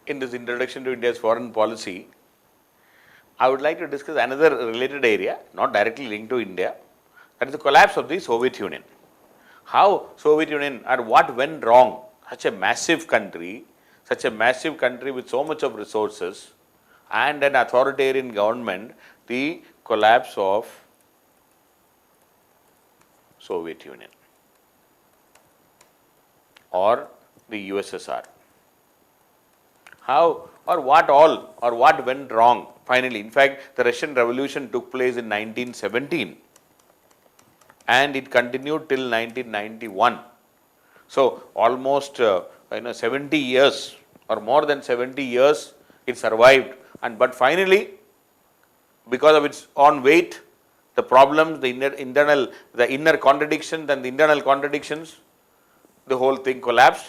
in this introduction to India's foreign policy, I would like to discuss another related area, not directly linked to India, that is the collapse of the Soviet Union. How Soviet Union or what went wrong, such a massive country with so much of resources and an authoritarian government, the collapse of Soviet Union or the USSR. How or what went wrong finally? In fact, the Russian Revolution took place in 1917 and it continued till 1991. So almost 70 years or more than 70 years it survived, but finally, because of its own weight, the problems, the inner contradictions and the internal contradictions, the whole thing collapsed,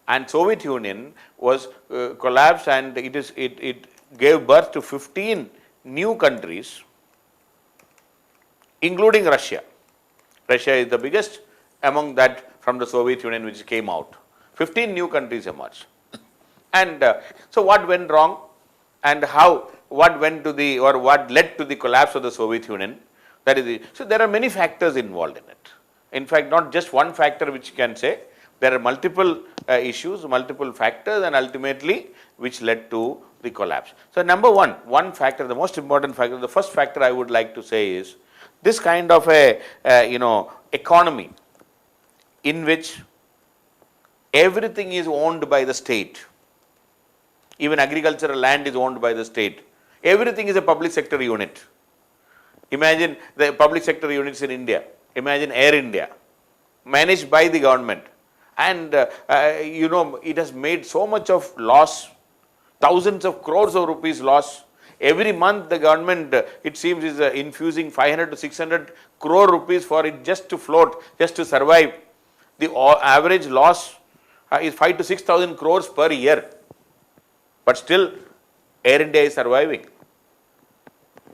and Soviet Union was collapsed, and it gave birth to 15 new countries, including Russia. Russia is the biggest among that from the Soviet Union which came out. 15 new countries emerged. And so what went wrong and what led to the collapse of the Soviet Union? So there are many factors involved in it. In fact, not just one factor which you can say. There are multiple issues, multiple factors, and ultimately which led to the collapse. So number one factor, the most important factor, the first factor I would like to say is this kind of a economy in which everything is owned by the state. Even agricultural land is owned by the state. Everything is a public sector unit. Imagine the public sector units in India. Imagine Air India, managed by the government. And it has made so much of loss, thousands of crores of rupees loss. Every month the government, it seems, is infusing 500 to 600 crore rupees for it just to float, just to survive. The average loss is 5 to 6,000 crores per year. But still, Air India is surviving.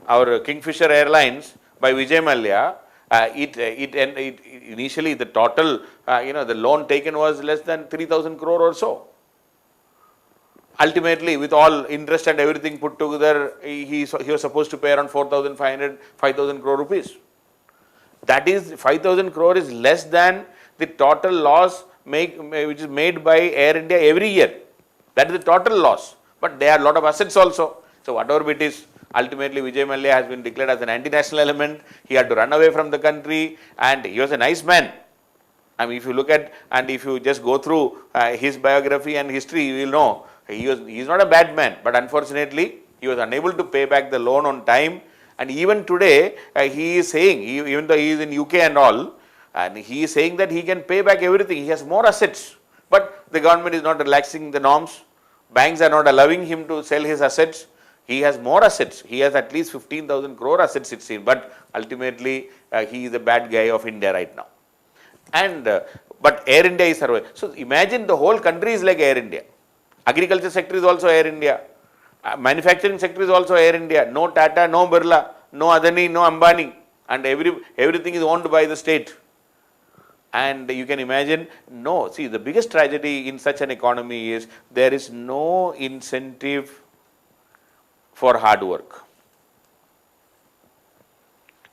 Our Kingfisher Airlines by Vijay Mallya, initially the total, the loan taken was less than 3,000 crore or so. Ultimately, with all interest and everything put together, he was supposed to pay around 4,500, 5,000 crore rupees. That is, 5,000 crore is less than the total loss which is made by Air India every year. That is the total loss. But there are a lot of assets also. So whatever it is, ultimately Vijay Mallya has been declared as an anti-national element. He had to run away from the country, and he was a nice man. I mean, if you look at and if you just go through his biography and history, you will know he is not a bad man. But unfortunately, he was unable to pay back the loan on time. And even today, he is saying, even though he is in UK and all, and he is saying that he can pay back everything. He has more assets, but the government is not relaxing the norms. Banks are not allowing him to sell his assets. He has more assets. He has at least 15,000 crore assets, it seems. But ultimately, he is a bad guy of India right now. And but Air India is surviving. So imagine the whole country is like Air India. Agriculture sector is also Air India. Manufacturing sector is also Air India. No Tata, no Birla, no Adani, no Ambani, and everything is owned by the state. And you can imagine, see, the biggest tragedy in such an economy is there is no incentive for hard work.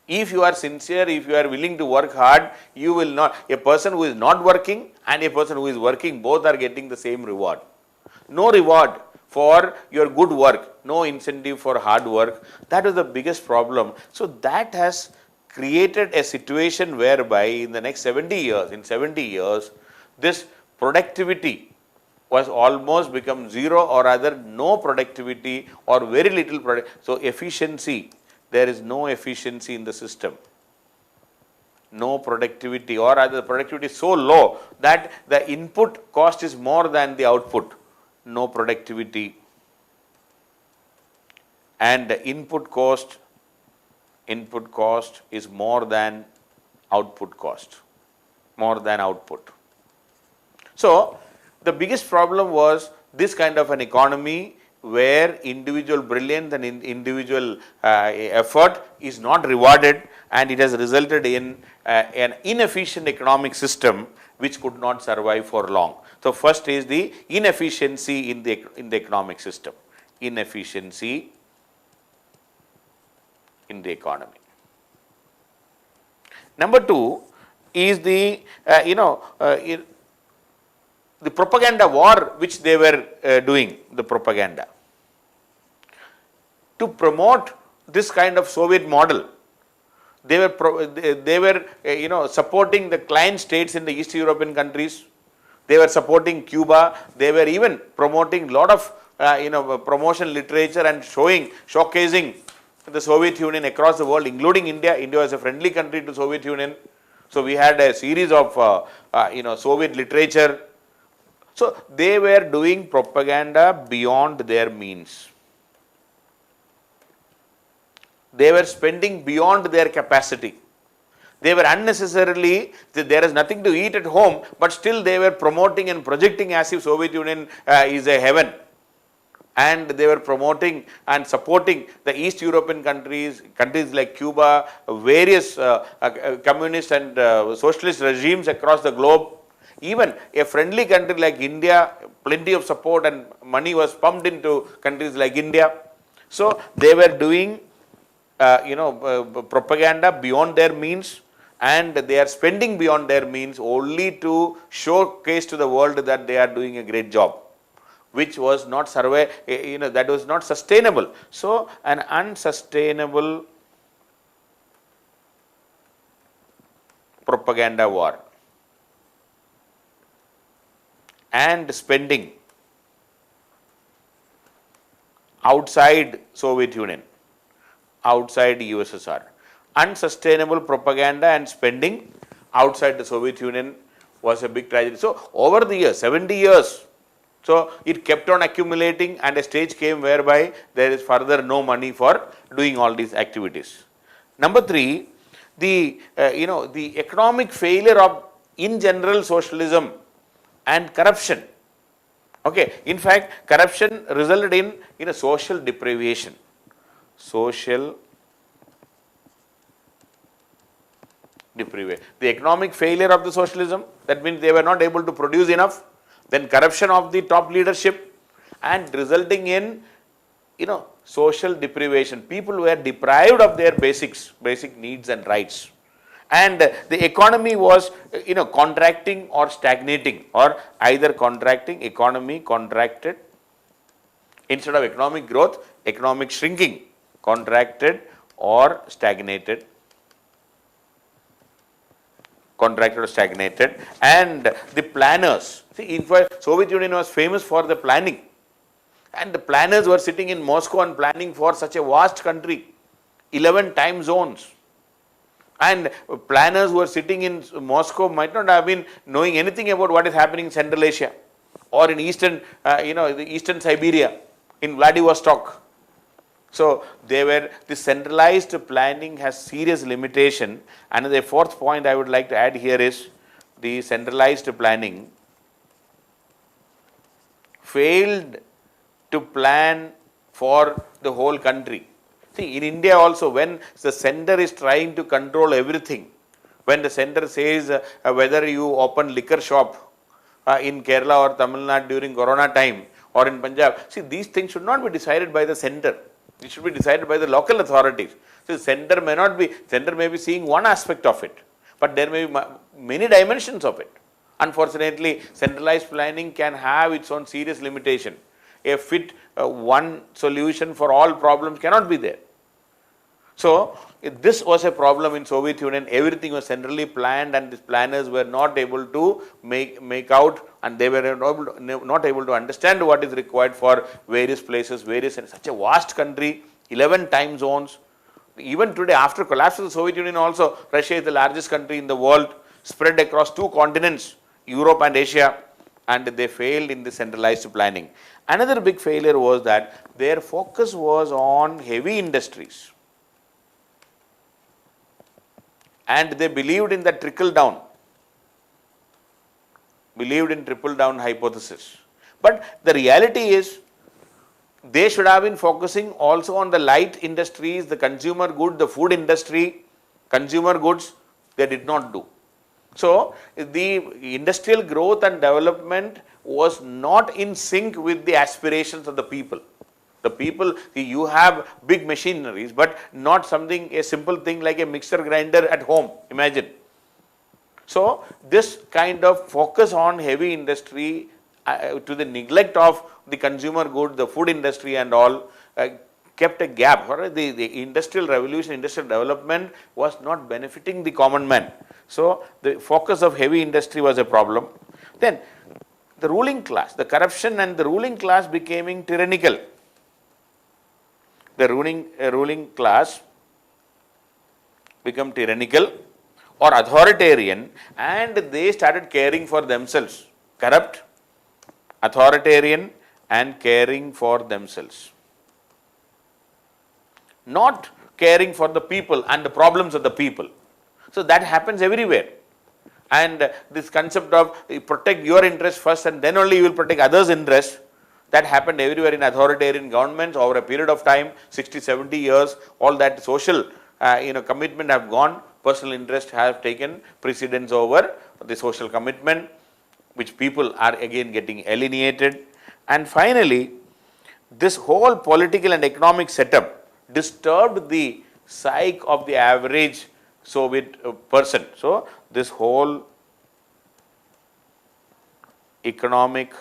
If you are sincere, if you are willing to work hard, you will not, a person who is not working and a person who is working, both are getting the same reward. No reward for your good work, no incentive for hard work. That is the biggest problem. So that has created a situation whereby in the next 70 years, this productivity was almost become zero, or rather no productivity or very little So efficiency, there is no efficiency in the system. No productivity, or rather the productivity is so low that the input cost is more than the output. No productivity, and the input cost is more than output cost, more than output. So the biggest problem was this kind of an economy where individual brilliance and individual effort is not rewarded, and it has resulted in an inefficient economic system which could not survive for long. So first is the inefficiency in the economic system, inefficiency in the economy. Number two is the the propaganda war which they were doing, the propaganda to promote this kind of Soviet model. They were supporting the client states in the East European countries. They were supporting Cuba. They were even promoting a lot of promotion literature and showcasing the Soviet Union across the world, including India. India was a friendly country to Soviet Union. So we had a series of Soviet literature. So they were doing propaganda beyond their means. They were spending beyond their capacity. They were unnecessarily, there is nothing to eat at home, but still they were promoting and projecting as if Soviet Union is a heaven. And they were promoting and supporting the East European countries like Cuba, various communist and socialist regimes across the globe. Even a friendly country like India, plenty of support and money was pumped into countries like India. So they were doing propaganda beyond their means, and they are spending beyond their means only to showcase to the world that they are doing a great job, which was not that was not sustainable. So an unsustainable propaganda war and spending outside Soviet Union, outside USSR. Unsustainable propaganda and spending outside the Soviet Union was a big tragedy. So over the years, 70 years, so it kept on accumulating, and a stage came whereby there is further no money for doing all these activities. Number three, the economic failure of in general socialism and corruption. Okay, in fact, corruption resulted in a social deprivation. Social deprivation. The economic failure of the socialism, that means they were not able to produce enough. Then corruption of the top leadership, and resulting in social deprivation. People were deprived of their basic needs and rights. And the economy was contracting or stagnating, or either contracting, economy contracted. Instead of economic growth, economic shrinking, contracted or stagnated. Contracted or stagnated. And the planners, see, in fact, Soviet Union was famous for the planning, and the planners were sitting in Moscow and planning for such a vast country, 11 time zones. And planners who were sitting in Moscow might not have been knowing anything about what is happening in Central Asia or in Eastern, the Eastern Siberia, in Vladivostok. So the centralized planning has serious limitation. And the fourth point I would like to add here is the centralized planning failed to plan for the whole country. See, in India also, when the center is trying to control everything, when the center says whether you open liquor shop in Kerala or Tamil Nadu during Corona time or in Punjab, see, these things should not be decided by the center. It should be decided by the local authorities. So, center may be seeing one aspect of it, but there may be many dimensions of it. Unfortunately, centralized planning can have its own serious limitation. A fit one solution for all problems cannot be there. So this was a problem in Soviet Union. Everything was centrally planned, and the planners were not able to make out, and they were not able to understand what is required for various places, such a vast country, 11 time zones. Even today, after collapse of the Soviet Union also, Russia is the largest country in the world, spread across 2 continents, Europe and Asia, and they failed in the centralized planning. Another big failure was that their focus was on heavy industries. And they believed in the trickle down, hypothesis. But the reality is, they should have been focusing also on the light industries, the consumer good, the food industry, consumer goods. They did not do. So the industrial growth and development was not in sync with the aspirations of the people. The people, see, you have big machineries, but not something, a simple thing like a mixer grinder at home, imagine. So, this kind of focus on heavy industry to the neglect of the consumer good, the food industry and all, kept a gap. The industrial revolution, industrial development was not benefiting the common man. So, the focus of heavy industry was a problem. Then, the ruling class, the corruption and the ruling class becoming tyrannical. The ruling class become tyrannical or authoritarian, and they started caring for themselves. Corrupt, authoritarian and caring for themselves. Not caring for the people and the problems of the people. So that happens everywhere. And this concept of protect your interest first and then only you will protect others' interests, that happened everywhere in authoritarian governments over a period of time, 60, 70 years, all that social commitment have gone, personal interest have taken precedence over the social commitment, which people are again getting alienated. And finally, this whole political and economic setup disturbed the psyche of the average Soviet person. So, this whole economic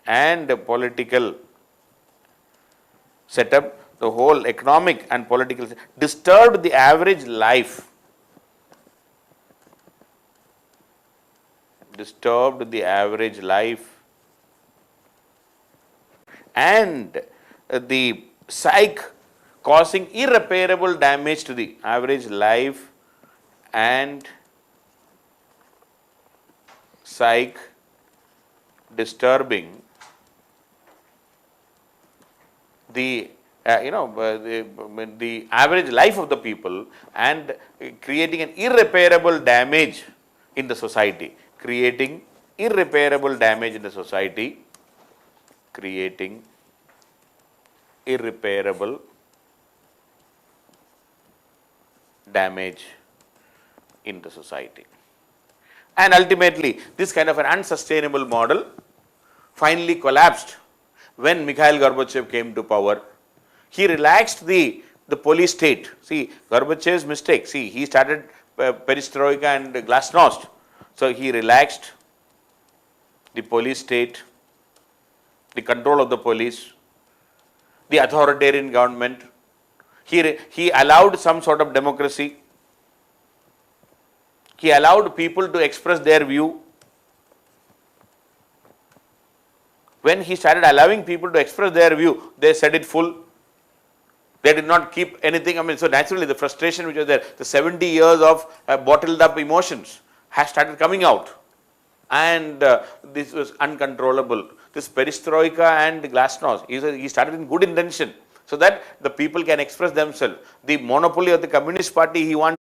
and political setup, the whole economic and political disturbed the average life, and the psyche, causing irreparable damage to the average life and psyche, disturbing the the average life of the people and creating an irreparable damage in the society, creating irreparable damage in the society, creating irreparable damage in the society. And ultimately, this kind of an unsustainable model finally collapsed when Mikhail Gorbachev came to power. He relaxed the police state. See, Gorbachev's mistake. See, he started perestroika and glasnost. So, he relaxed the police state, the control of the police, the authoritarian government. He allowed some sort of democracy. He allowed people to express their view. When he started allowing people to express their view, they said it full. They did not keep anything. I mean, so naturally the frustration which was there, the 70 years of bottled up emotions has started coming out. And this was uncontrollable. This perestroika and glasnost, he started in good intention so that the people can express themselves. The monopoly of the Communist Party he wanted